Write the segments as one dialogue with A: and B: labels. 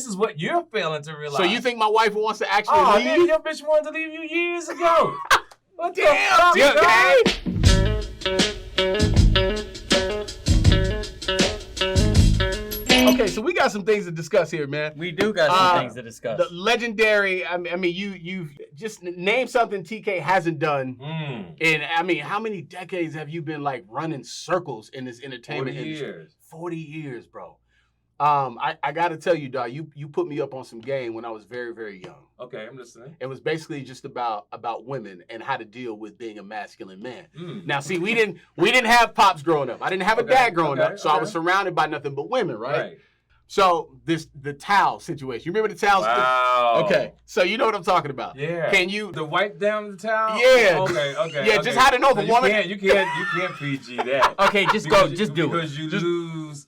A: this is what you're failing to realize.
B: So you think my wife wants to actually leave?
A: Man, your bitch wanted to leave you years ago. What the
B: fuck, Okay, so we got some things to discuss here, man.
C: We do got some things to discuss.
B: The legendary, I mean, you just name something TK hasn't done. And I mean, how many decades have you been like running circles in this entertainment industry? 40 years, bro. I got to tell you, dog, you put me up on some game when I was very, very young.
A: Okay, I'm listening.
B: It was basically just about women and how to deal with being a masculine man. Now, see, we didn't have pops growing up. I didn't have a dad growing up, so I was surrounded by nothing but women, right? So the towel situation. You remember the towel?
A: Wow.
B: Okay, so you know what I'm talking about.
A: Yeah.
B: Can you
A: the wipe down the towel?
B: Yeah.
A: Okay.
B: Yeah, just how to know the woman.
A: You can't PG that.
C: Okay, just do it.
A: Because you lose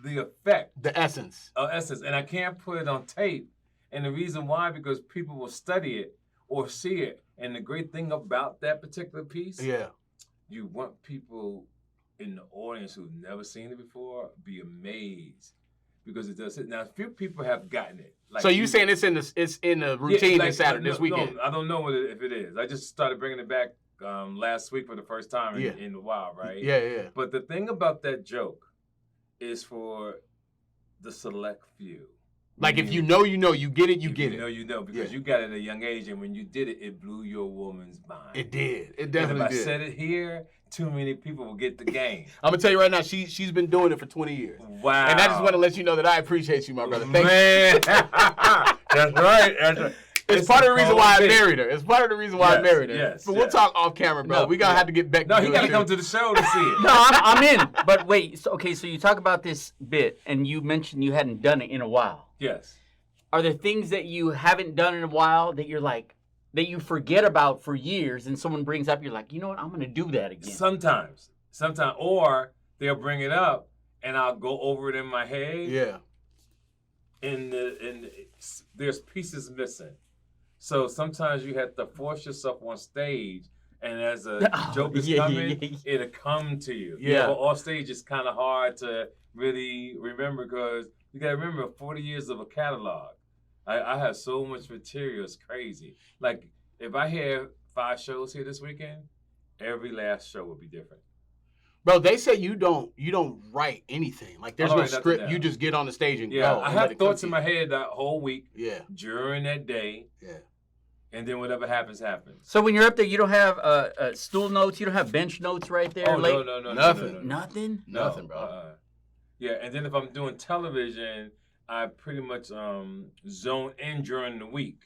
A: the effect.
B: The essence.
A: And I can't put it on tape. And the reason why, because people will study it or see it. And the great thing about that particular piece, you want people in the audience who've never seen it before be amazed. Because it does it. Now, a few people have gotten it. Like,
B: so you saying it's in the routine this Saturday, this weekend?
A: No, I don't know if it is. I just started bringing it back last week for the first time in a while, right?
B: Yeah.
A: But the thing about that joke is for the select few.
B: Like if you know, you get it, you get it.
A: You know, because you got it at a young age, and when you did it, it blew your woman's mind.
B: It did. It definitely did.
A: If I said it here, too many people will get the game.
B: I'm gonna tell you right now, she's been doing it for 20 years.
A: Wow.
B: And I just want to let you know that I appreciate you, my brother. Thank
A: you. That's right.
B: It's part of the reason why I married her. It's part of the reason why I married her.
A: Yes.
B: But we'll talk off camera, bro. We're gonna have to get back.
A: No, he gotta come to the show to see it.
C: No, I'm in. But wait, so you talk about this bit, and you mentioned you hadn't done it in a while.
A: Yes.
C: Are there things that you haven't done in a while that you're like, that you forget about for years, and someone brings up, you're like, you know what, I'm gonna do that again?
A: Sometimes, or they'll bring it up, and I'll go over it in my head.
B: Yeah.
A: And there's pieces missing. So sometimes you have to force yourself on stage, and as a joke is coming, it'll come to you.
B: Yeah.
A: But off stage, it's kind of hard to really remember because you got to remember 40 years of a catalog. I have so much material, it's crazy. Like, if I had 5 shows here this weekend, every last show would be different.
B: Bro, they say you don't write anything. Like, there's no script. You just get on the stage and go.
A: I have thoughts in my head that whole week.
B: Yeah.
A: During that day.
B: Yeah. And
A: then whatever happens, happens.
C: So when you're up there, you don't have stool notes? You don't have bench notes right there?
A: Oh, no.
B: Nothing.
C: Nothing?
B: Nothing, bro.
A: Yeah, and then if I'm doing television, I pretty much zone in during the week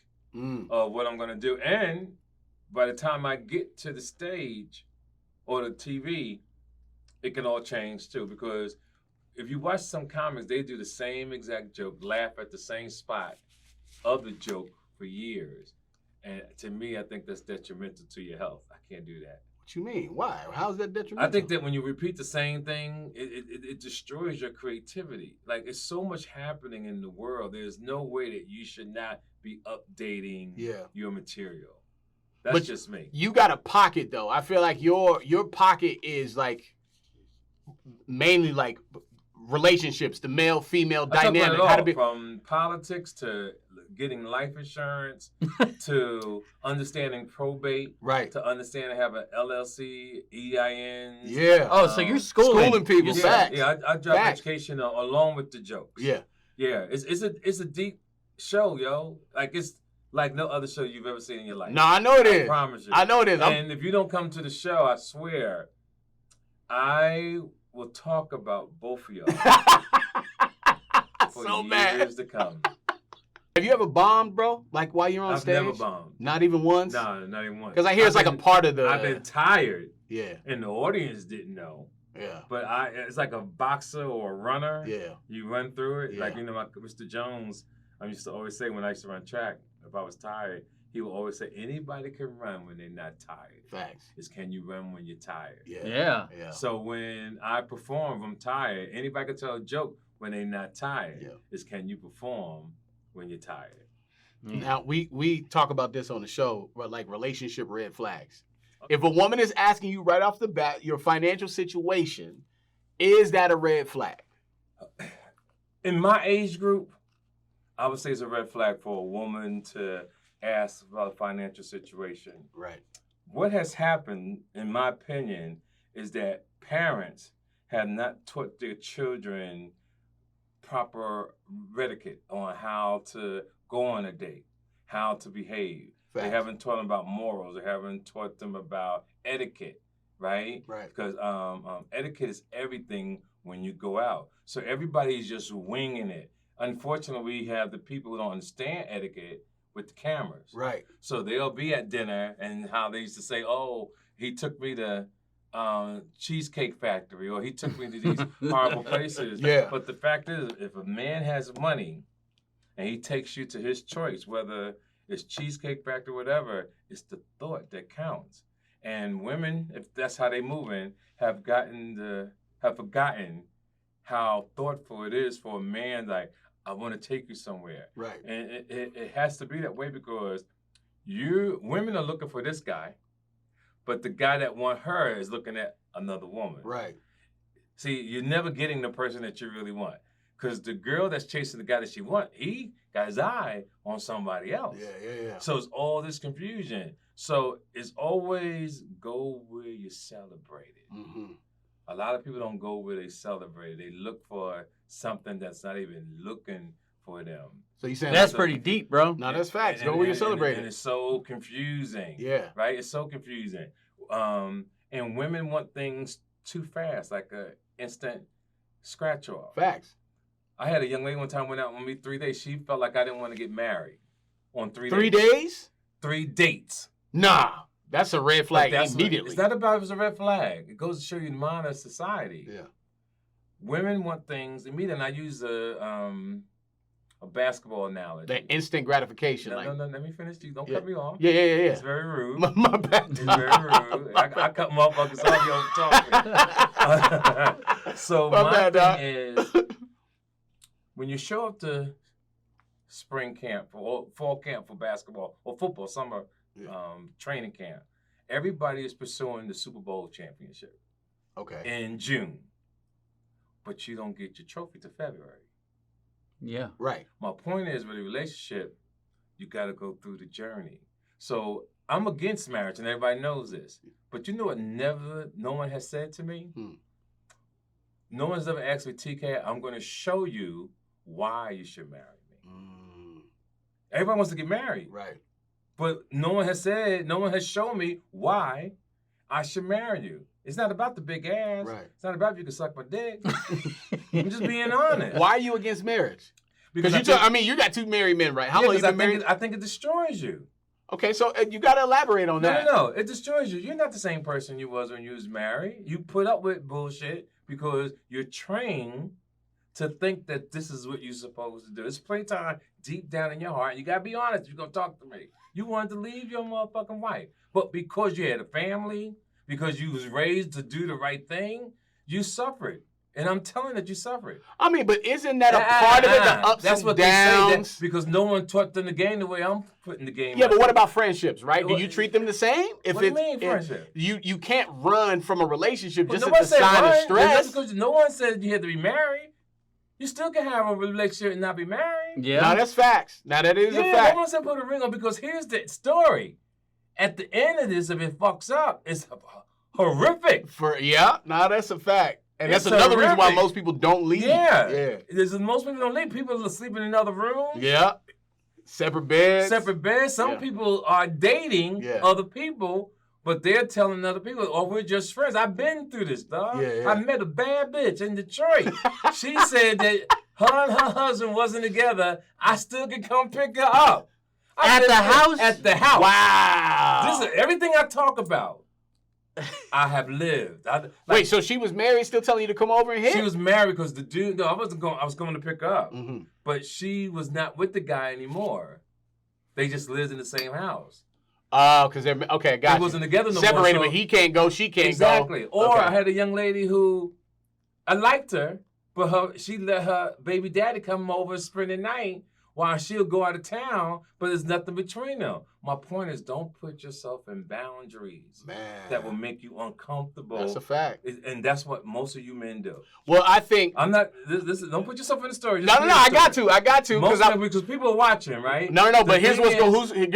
A: of what I'm going to do. And by the time I get to the stage or the TV, it can all change too. Because if you watch some comics, they do the same exact joke, laugh at the same spot of the joke for years. And to me, I think that's detrimental to your health. I can't do that.
B: What you mean? Why? How's that detrimental?
A: I think that when you repeat the same thing, it destroys your creativity. Like, it's so much happening in the world. There's no way that you should not be updating your material. That's just me.
B: You got a pocket, though. I feel like your pocket is, like, mainly, like, relationships, the male-female dynamic.
A: How to be from politics to getting life insurance to understanding probate,
B: right?
A: To understanding have an LLC, EIN.
B: Yeah.
C: Oh, so you're schooling
B: people.
A: Yeah, I drop education along with the jokes.
B: Yeah.
A: Yeah. It's a deep show, yo. Like, it's like no other show you've ever seen in your life.
B: No, I know it is.
A: I promise you.
B: I know it is.
A: And if you don't come to the show, I swear, I will talk about both of y'all for years to come.
B: Have you ever bombed, bro? Like while you're on stage?
A: I've never bombed.
B: Not even once?
A: No, not even once.
B: Because I hear it's like a part of the...
A: I've been tired.
B: Yeah.
A: And the audience didn't know.
B: Yeah.
A: But it's like a boxer or a runner.
B: Yeah.
A: You run through it.
B: Yeah.
A: Like, Mr. Jones, I used to always say when I used to run track, if I was tired, he would always say, anybody can run when they're not tired.
B: Facts.
A: It's can you run when you're tired?
C: Yeah.
A: So when I perform, if I'm tired, anybody can tell a joke when they're not tired.
B: Yeah.
A: It's can you perform when you're tired?
B: Now, we talk about this on the show, like relationship red flags. If a woman is asking you right off the bat your financial situation, is that a red flag?
A: In my age group, I would say it's a red flag for a woman to ask about a financial situation.
B: Right.
A: What has happened, in my opinion, is that parents have not taught their children proper etiquette on how to go on a date, how to behave. Facts. They haven't taught them about morals. They haven't taught them about etiquette, right?
B: Right.
A: Because etiquette is everything when you go out. So everybody's just winging it. Unfortunately, we have the people who don't understand etiquette with the cameras.
B: Right.
A: So they'll be at dinner and how they used to say, oh, he took me to Cheesecake Factory or he took me to these horrible places.
B: Yeah.
A: But the fact is, if a man has money and he takes you to his choice, whether it's Cheesecake Factory or whatever, it's the thought that counts. And women, if that's how they moving, have forgotten how thoughtful it is for a man, like, I want to take you somewhere.
B: Right.
A: And it has to be that way because women are looking for this guy, but the guy that want her is looking at another woman.
B: Right.
A: See, you're never getting the person that you really want. Because the girl that's chasing the guy that she want, he got his eye on somebody else.
B: Yeah.
A: So it's all this confusion. So it's always go where you celebrate it.
B: Mm-hmm.
A: A lot of people don't go where they celebrate. They look for something that's not even looking for them.
B: So you saying
C: that's pretty deep, bro?
B: No, that's facts. Go where you celebrate.
A: And it's so confusing.
B: Yeah.
A: Right? It's so confusing. And women want things too fast, like an instant scratch off.
B: Facts.
A: I had a young lady one time went out with me 3 days. She felt like I didn't want to get married on 3 days.
B: 3 days?
A: 3 dates.
B: Nah. That's a red flag immediately.
A: It's not about if it's a red flag. It goes to show you the mind of society.
B: Yeah.
A: Women want things immediately. And I use a basketball analogy.
B: The instant gratification.
A: No, let me finish. Don't cut me off.
B: Yeah.
A: It's very rude.
B: My bad.
A: It's very rude. I cut motherfuckers off talking. So my thing is, when you show up to spring camp or fall camp for basketball or football, summer training camp, everybody is pursuing the Super Bowl championship.
B: Okay.
A: In June. But you don't get your trophy till February.
B: Yeah. Right.
A: My point is, with a relationship, you got to go through the journey. So I'm against marriage, and everybody knows this. But you know what no one has said to me? No one's ever asked me, TK, I'm going to show you why you should marry me. Everybody wants to get married.
B: Right.
A: But no one has shown me why I should marry you. It's not about the big ass.
B: Right.
A: It's not about if you can suck my dick. I'm just being honest.
B: Why are you against marriage? Because you got 2 married men, right? How long you been married?
A: I think it destroys you.
B: Okay, so you got to elaborate on that.
A: No. It destroys you. You're not the same person you was when you was married. You put up with bullshit because you're trained to think that this is what you're supposed to do. It's playtime deep down in your heart. You got to be honest if you're going to talk to me. You wanted to leave your motherfucking wife. But because you had a family, because you was raised to do the right thing, you suffered. And I'm telling that you suffered.
B: I mean, but isn't that a part of it, the ups
A: That's
B: and
A: what
B: downs?
A: They say, because no one taught them the game the way I'm putting the game.
B: Yeah, but what about friendships, right? Do you treat them the same?
A: What do you mean friendship?
B: You can't run from a relationship just
A: at
B: the sign of stress.
A: Because no one said you had to be married. You still can have a relationship and not be married.
B: Yeah. Now that's facts. Now that is a fact.
A: Yeah, no one said put a ring on because here's the story. At the end of this, if it fucks up, it's horrific.
B: Now that's a fact. And that's another reason why most people don't leave.
A: Yeah. Most people don't leave. People are sleeping in other rooms.
B: Yeah. Separate beds.
A: Some people are dating other people, but they're telling other people, oh, we're just friends. I've been through this, dog. I met a bad bitch in Detroit. She said that her and her husband wasn't together. I still could come pick her up.
C: At the house?
A: At the house.
B: Wow.
A: This is everything I talk about. I have lived.
B: Wait, so she was married, still telling you to come over and hit?
A: She was married because the dude. No, I wasn't going. I was going to pick her up, but she was not with the guy anymore. They just lived in the same house.
B: Oh, because they're okay. Got
A: They wasn't together no more.
B: Separated, but he can't go. She can't go.
A: Exactly. Or I had a young lady who I liked her, but she let her baby daddy come over spend the night While she'll go out of town, but there's nothing between them. My point is, don't put yourself in boundaries that will make you uncomfortable.
B: That's a fact.
A: And that's what most of you men do.
B: Well, I think
A: I'm not. Don't put yourself in the story.
B: No. I got to.
A: Because people are watching, right?
B: No. But here's what's going.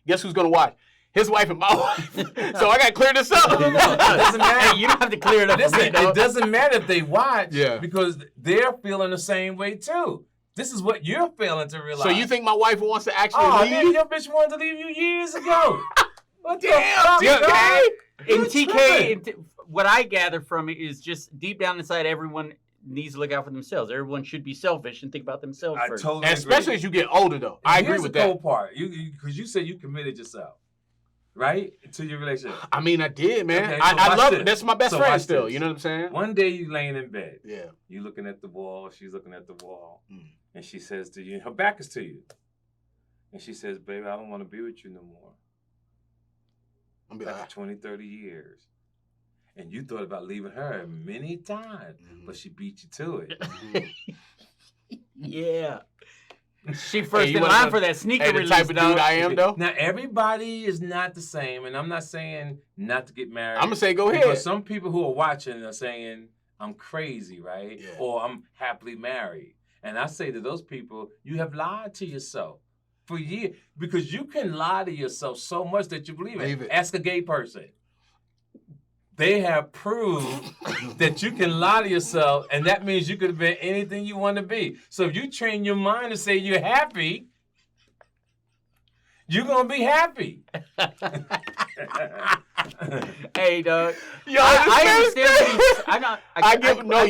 B: Guess who's gonna watch? His wife and my wife. So I got to clear this up.
A: It doesn't matter.
C: Hey, you don't have to clear it up.
A: Listen, it doesn't matter if they watch because they're feeling the same way too. This is what you're failing to realize.
B: So you think my wife wants to actually leave?
A: Man, your bitch wanted to leave you years ago. What
B: Damn,
A: TK.
C: In TK, what I gather from it is just deep down inside, everyone needs to look out for themselves. Everyone should be selfish and think about themselves first.
A: Totally
B: especially as you get older, though. I agree with that.
A: Here's the cool part. Because you said you committed yourself. Right? To your relationship.
B: I mean, I did, man.
A: Okay,
B: I love it. That's my best friend still.
A: This.
B: You know what I'm saying?
A: One day you laying in bed.
B: Yeah.
A: You looking at the wall. She's looking at the wall. And she says to you, her back is to you. And she says, baby, I don't want to be with you no more.
B: I'm be like
A: 20, 30 years. And you thought about leaving her many times, but she beat you to it.
C: Yeah. She first in line for that sneaker release.
B: The type of dude I am, though.
A: Now, everybody is not the same, and I'm not saying not to get married.
B: I'm going to say go ahead.
A: Because some people who are watching are saying, I'm crazy, right?
B: Yeah.
A: Or I'm happily married. And I say to those people, you have lied to yourself for years. Because you can lie to yourself so much that you believe it. Ask a gay person. They have proved that you can lie to yourself, and that means you could have been anything you want to be. So if you train your mind to say you're happy, you're going to be happy.
C: Hey, dog.
B: Yo, I understand.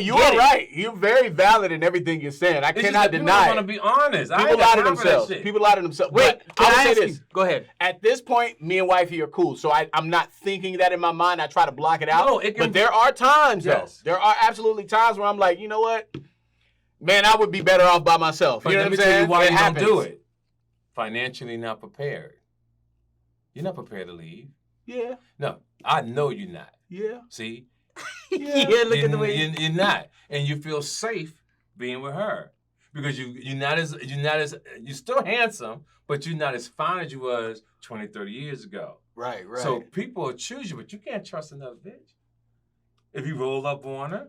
B: You are
C: it.
B: Right. You're very valid in everything you're saying. I cannot deny it.
A: I want to be honest.
B: People lie to themselves. People lie to themselves.
C: Wait,
B: I will say this.
C: Go ahead.
B: At this point, me and wifey are cool. So I'm not thinking that in my mind. I try to block it out.
A: No, it can
B: but there are times,
A: yes.
B: though. There are absolutely times where I'm like, you know what? Man, I would be better off by myself.
A: But
B: you know
A: let
B: what
A: me
B: I'm saying?
A: tell you why
B: it
A: you
B: happens.
A: don't do it. Financially not prepared. You're not prepared to leave.
B: Yeah.
A: No, I know you're not.
B: Yeah.
A: See?
C: Yeah, look at the way
A: you're not, and you feel safe being with her because you're still handsome, but you're not as fine as you was 20, 30 years ago.
B: Right.
A: So people will choose you, but you can't trust another bitch. If you roll up on her,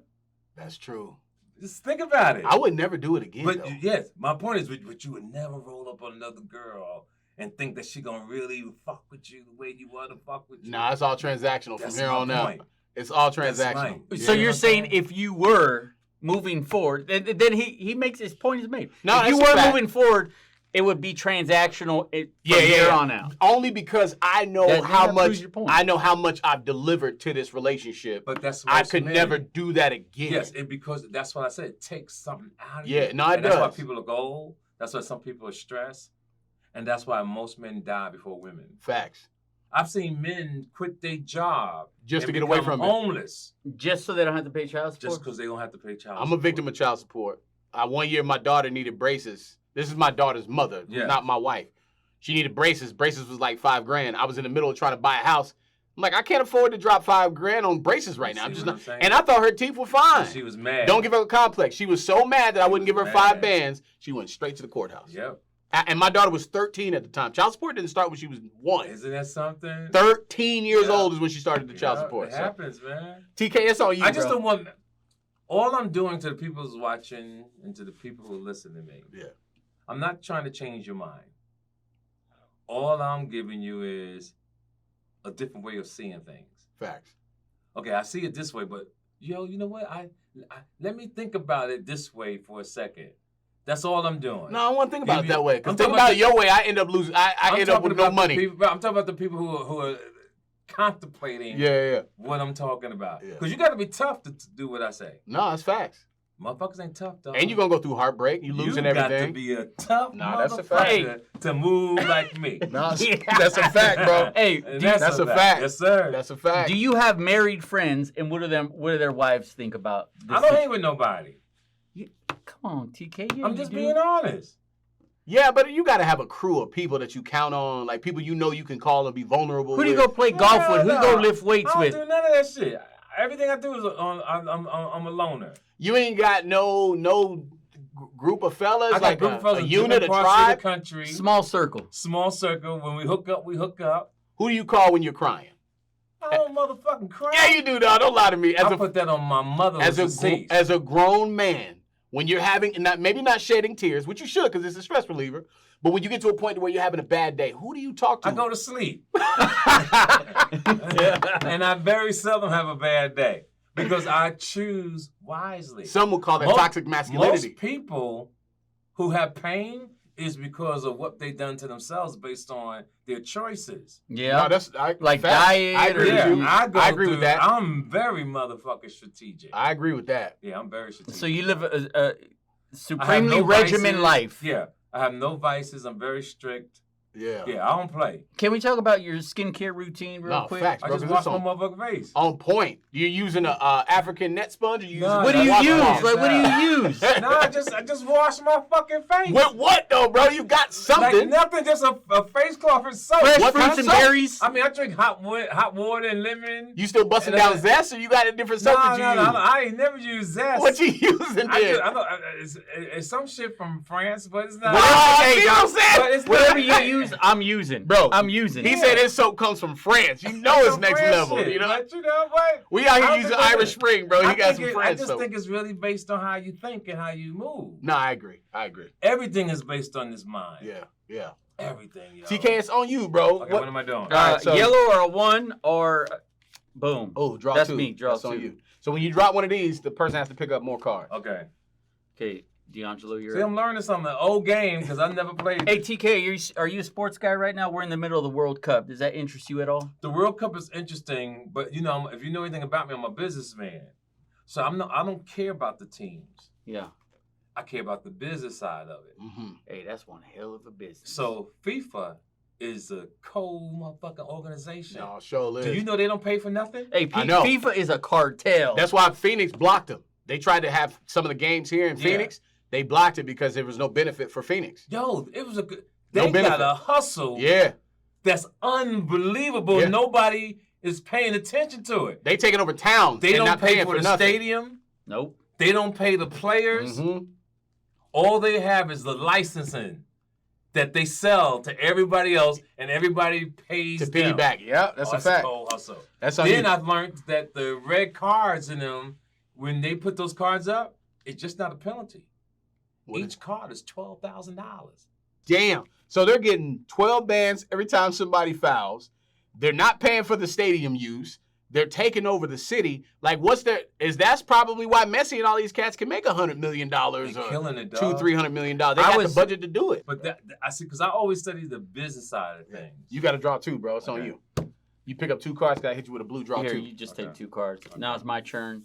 B: that's true.
A: Just think about it.
B: I would never do it again.
A: But yes, my point is, but you would never roll up on another girl and think that she gonna really fuck with you the way you want to fuck with you.
B: Nah, it's all transactional from here on out. It's all transactional.
A: Right.
C: So you're saying if you were moving forward, then he makes his point is made.
B: No,
C: if you were moving forward, it would be transactional from here on out.
B: Only because I know how much I've delivered to this relationship.
A: But that's
B: I could never do that again.
A: Yes, because that's what I said. It takes something out of you.
B: Yeah, no, it does.
A: That's why people are gold. That's why some people are stressed. And that's why most men die before women.
B: Facts.
A: I've seen men quit their job
B: just to get away from
A: homeless.
C: Just so they don't have to pay child support?
A: Just because they don't have to pay child support.
B: I'm a victim of child support. One year, my daughter needed braces. This is my daughter's mother, not my wife. She needed braces. Braces was like $5,000. I was in the middle of trying to buy a house. I'm like, I can't afford to drop $5,000 on braces right now. I'm just not. And I thought her teeth were fine.
A: She was mad.
B: Don't give her a complex. She was so mad that I wouldn't give her 5 bands. She went straight to the courthouse.
A: Yep.
B: And my daughter was 13 at the time. Child support didn't start when she was 1.
A: Isn't that something?
B: 13 years old is when she started the child support.
A: It happens, man.
B: TK, it's on you,
A: I just don't want... All I'm doing to the people who's watching and to the people who listen to me, I'm not trying to change your mind. All I'm giving you is a different way of seeing things.
B: Facts.
A: Okay, I see it this way, but you know what? I let me think about it this way for a second. That's all I'm doing.
B: No, I want to think about it that way. Because think about it your way, I end up losing. I end up with no money.
A: I'm talking about the people who are contemplating what I'm talking about. Because you got to be tough to do what I say.
B: No, it's facts.
A: Motherfuckers ain't tough, though.
B: And you're going to go through heartbreak. You losing everything.
A: You got to be a tough motherfucker to move like me.
B: No, that's a fact, bro.
C: Hey,
B: that's a fact.
A: Yes, sir.
B: That's a fact.
C: Do you have married friends, and what do their wives think about this?
A: I don't hang with nobody.
C: Come on, TK. Yeah,
A: I'm just being honest.
B: Yeah, but you got to have a crew of people that you count on, like people you know you can call and be vulnerable
C: Who do you go play golf with? Who do you go lift weights with?
A: I don't do none of that shit. Everything I do is I'm a loner.
B: You ain't got no group of fellas,
A: I got
B: like
A: group of fellas
B: a
A: in
B: unit, a
A: different parts of
B: tribe?
A: the country.
C: Small circle.
A: Small circle. When we hook up, we hook up.
B: Who do you call when you're crying?
A: I don't motherfucking cry.
B: Yeah, you do, dog. Don't lie to me.
A: I put that on my mother
B: as a grown man, when you're having, maybe not shedding tears, which you should because it's a stress reliever, but when you get to a point where you're having a bad day, who do you talk to?
A: I go to sleep. And I very seldom have a bad day because I choose wisely.
B: Some would call that toxic masculinity.
A: Most people who have pain is because of what they've done to themselves based on their choices.
C: Yeah.
B: No,
C: like diet.
B: I agree with you. I agree with that.
A: I'm very motherfucking strategic.
B: I agree with that.
A: Yeah, I'm very strategic.
C: So you live a supremely regimented life.
A: Yeah. I have no vices. I'm very strict.
B: Yeah.
A: Yeah, I don't play.
C: Can we talk about your skincare routine real quick?
B: Facts,
A: I
B: bro,
A: just wash my motherfucking face.
B: On point. You're using an African net sponge? Or you
C: what do you use? Like, what do you use?
A: No, I just wash my fucking face.
B: With what though, bro? You got something.
A: Like nothing, just a face cloth and soap.
C: Fresh
B: What
C: fruits and berries.
A: I mean, I drink hot water and lemon.
B: You still busting down zest, or you got a different soap that you use?
A: No, I ain't never used zest.
B: What you using there?
A: It's some shit from France, but it's not.
C: Whatever you use, I'm using.
B: Bro,
C: I'm using.
B: He said his soap comes from France. You know it's next level.
A: Shit,
B: you know?
A: But you know what?
B: We out here using Irish Spring, bro. He got some French
A: I just
B: soap.
A: think it's really based on how you think and how you move.
B: No, I agree.
A: Everything is based on this mind.
B: Yeah.
A: Everything, yo.
B: TK, it's on you, bro.
A: Okay, what am I doing?
C: Yellow or a 1 or boom.
B: Oh, draw
C: That's
B: 2.
C: Me. Draw
B: That's
C: 2.
B: on you. So when you drop one of these, the person has to pick up more cards.
A: Okay.
C: Okay, D'Angelo, you're
A: See, I'm learning something. An old game because I never played.
C: Hey, TK, are you a sports guy right now? We're in the middle of the World Cup. Does that interest you at all?
A: The World Cup is interesting, but you know, if you know anything about me, I'm a businessman. So I don't care about the teams.
C: Yeah.
A: I care about the business side of it.
B: Mm-hmm.
C: Hey, that's one hell of a business.
A: So FIFA is a cold motherfucking organization.
B: No, sure is.
A: Do you know they don't pay for nothing?
C: Hey,
B: I know.
C: FIFA is a cartel.
B: That's why Phoenix blocked them. They tried to have some of the games here in Phoenix. They blocked it because there was no benefit for Phoenix.
A: Yo, it was a good.
B: No
A: They
B: benefit.
A: got a hustle.
B: Yeah.
A: That's unbelievable.
B: Yeah.
A: Nobody is paying attention to it.
B: They taking over towns.
A: They
B: and
A: don't
B: not
A: pay
B: paying
A: for the
B: nothing.
A: stadium.
C: Nope.
A: They don't pay the players.
B: Mm-hmm.
A: All they have is the licensing that they sell to everybody else, and everybody pays
B: To
A: them.
B: piggyback. Yeah, that's a
A: That's
B: fact.
A: a cold hustle.
B: That's on
A: Then
B: you.
A: I've learned that the red cards in them, when they put those cards up, it's just not a penalty. Each card is $12,000.
B: Damn. So they're getting 12 bans every time somebody fouls. They're not paying for the stadium use. They're taking over the city. Like, that's probably why Messi and all these cats can make $100 million or
A: killing it, dog.
B: $200-300 million. They got the budget to do it.
A: But I see, because I always study the business side of things.
B: You got to draw 2, bro. It's on you. You pick up 2 cards. Got to hit you with a blue draw.
C: Here,
B: 2.
C: you just take 2 cards. Now it's my turn.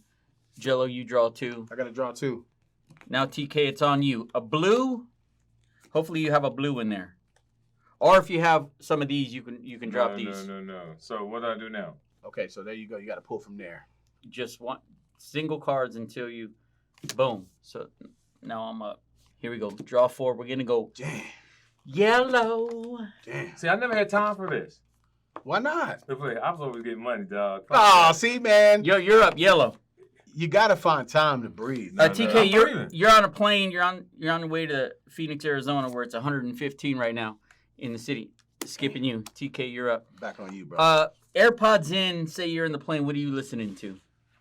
C: Jello, you draw 2.
B: I got to draw 2.
C: Now, TK, it's on you. A blue. Hopefully you have a blue in there. Or if you have some of these, you can drop these.
A: No. So what do I do now?
B: Okay, so there you go. You got to pull from there.
C: Just one single cards until you, boom. So now I'm up. Here we go. Draw 4. We're gonna go.
B: Damn.
C: Yellow.
B: Damn.
A: See, I never had time for this.
B: Why not?
A: I was always getting money, dog.
B: Oh, see, man.
C: Yo, you're up. Yellow.
B: You got to find time to breathe.
C: TK, you're on a plane. You're on your way to Phoenix, Arizona, where it's 115 right now in the city. Skipping you. TK, you're up.
B: Back on you, bro.
C: AirPods in. Say you're in the plane. What are you listening to?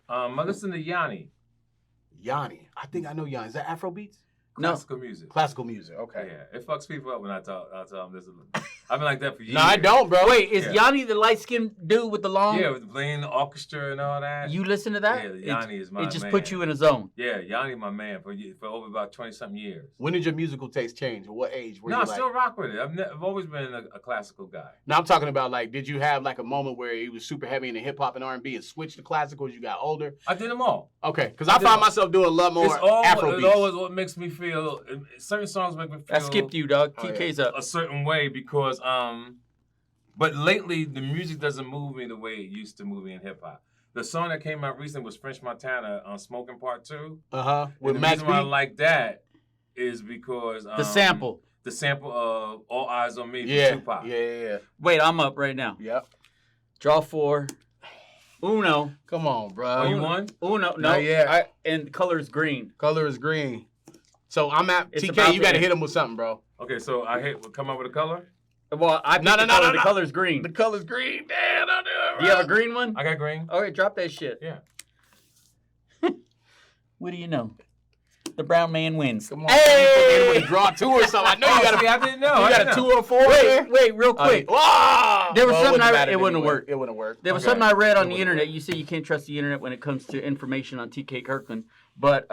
A: I listen to Yanni.
B: Yanni. I think I know Yanni. Is that Afro beats?
A: Classical music.
B: Classical music. Okay.
A: Yeah, it fucks people up when I tell them this. I've been like that for years.
B: No, I don't, bro.
C: Wait, is Yanni the light-skinned dude with the long?
A: Yeah, with playing the orchestra and all that.
C: You listen to that?
A: Yeah, Yanni is my man.
C: It just put you in a zone.
A: Yeah, Yanni my man for over about 20-something years.
B: When did your musical taste change? At what age were you
A: I
B: like?
A: still rock with it. I've always been a classical guy.
B: Now I'm talking about, like, did you have like a moment where you was super heavy into hip hop and R&B and switched to classical as you got older?
A: I did them all.
B: Okay, because I find myself doing a lot more Afro beats.
A: It's always what makes me feel. Certain songs make me feel.
C: I skipped you, dog. TK's up.
A: A certain way because but lately the music doesn't move me the way it used to move me in hip hop. The song that came out recently was French Montana on Smoking Part 2.
B: With
A: the
B: Max
A: reason why I
B: B.
A: like that is because
C: The sample
A: of All Eyes on Me from Tupac.
B: Yeah.
C: Wait, I'm up right now.
B: Yep.
C: Draw 4. Uno.
B: Come on, bro.
A: Oh, you won?
C: Uno. No.
B: Not yet.
C: And the color is green.
B: Color is green. So I'm at
C: It's
B: TK. You got to hit him with something, bro.
A: Okay, so come up with a color.
C: Well, I picked the color. The color's green.
B: The color's green. Damn, don't do it, bro.
C: Do you have a green one?
A: I got green.
C: Okay, drop that shit.
A: Yeah.
C: What do you know? The brown man wins.
B: Come on. Hey! Draw 2 or something. I know you got
A: I didn't know.
B: You got a 2 or 4
C: Wait, real quick.
B: Wow.
C: There was something it wouldn't work.
B: It wouldn't work.
C: There was something I read on the internet. You say you can't trust the internet when it comes to information on TK Kirkland. But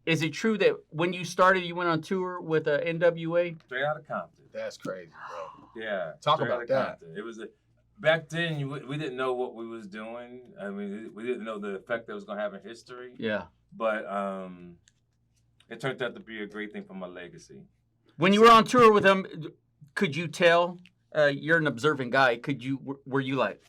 C: is it true that when you started, you went on tour with NWA?
A: Straight out of Compton.
B: That's crazy, bro.
A: Yeah.
B: Talk about that.
A: Compton. It was back then. We didn't know what we was doing. I mean, we didn't know the effect that was going to have in history.
C: Yeah.
A: But it turned out to be a great thing for my legacy.
C: When you were on tour with them, could you tell? You're an observant guy. Were you like,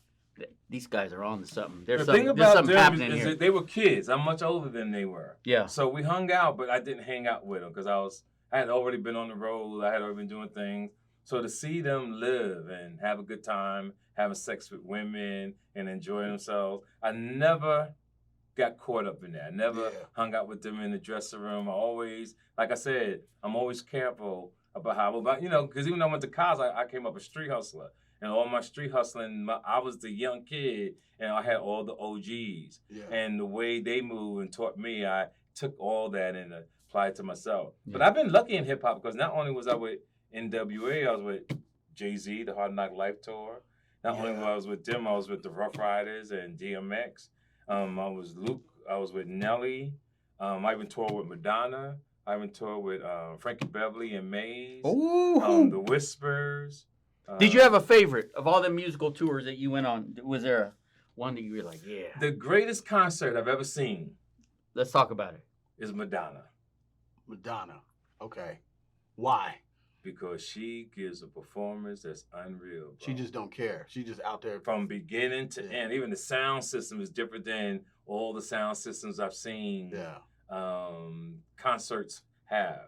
C: these guys are on to something? There's something happening here.
A: They were kids. I'm much older than they were.
C: Yeah.
A: So we hung out, but I didn't hang out with them because I had already been on the road. I had already been doing things. So to see them live and have a good time, having sex with women and enjoying themselves, I never got caught up in that. I never hung out with them in the dressing room. I always, like I said, I'm always careful about because even though I went to college, I came up a street hustler. And all my street hustling, I was the young kid, and I had all the OGs. Yeah. And the way they moved and taught me, I took all that and applied it to myself. Yeah. But I've been lucky in hip-hop because not only was I with NWA, I was with Jay-Z, the Hard Knock Life Tour. Not only was I with them, I was with the Rough Riders and DMX. I was Luke. I was with Nelly. I even toured with Madonna. I even toured with Frankie Beverly and Maze. The Whispers.
C: Did you have a favorite of all the musical tours that you went on? Was there one that you were like, yeah?
A: The greatest concert I've ever seen.
C: Let's talk about it.
A: Is Madonna.
B: Madonna. Okay. Why?
A: Because she gives a performance that's unreal. Bro.
B: She just don't care. She just out there.
A: From beginning to end. Even the sound system is different than all the sound systems I've seen. Concerts have.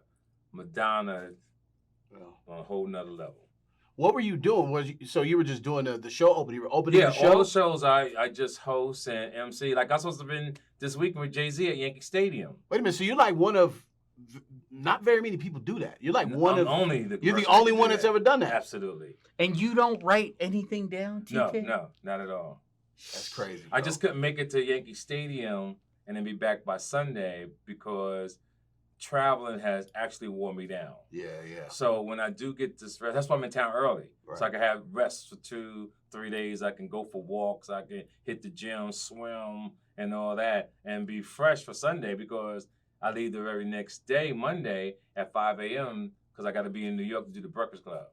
A: Madonna on a whole nother level.
B: What were you doing? So you were just doing the show opening? You were opening the show?
A: Yeah, all the shows I just host and MC. Like I was supposed to have been this week with Jay-Z at Yankee Stadium.
B: Wait a minute. So you're like one of, not very many people do that. You're like
A: you're the
B: only one that's ever done that.
A: Absolutely.
C: And you don't write anything down, TK?
A: No, not at all.
B: That's crazy.
A: I just couldn't make it to Yankee Stadium and then be back by Sunday because traveling has actually worn me down. Yeah. So when I do get this rest, that's why I'm in town early. Right. So I can have rest for 2-3 days. I can go for walks. I can hit the gym, swim, and all that, and be fresh for Sunday because I leave the very next day, Monday, at 5 a.m. because I got to be in New York to do the Breakfast Club.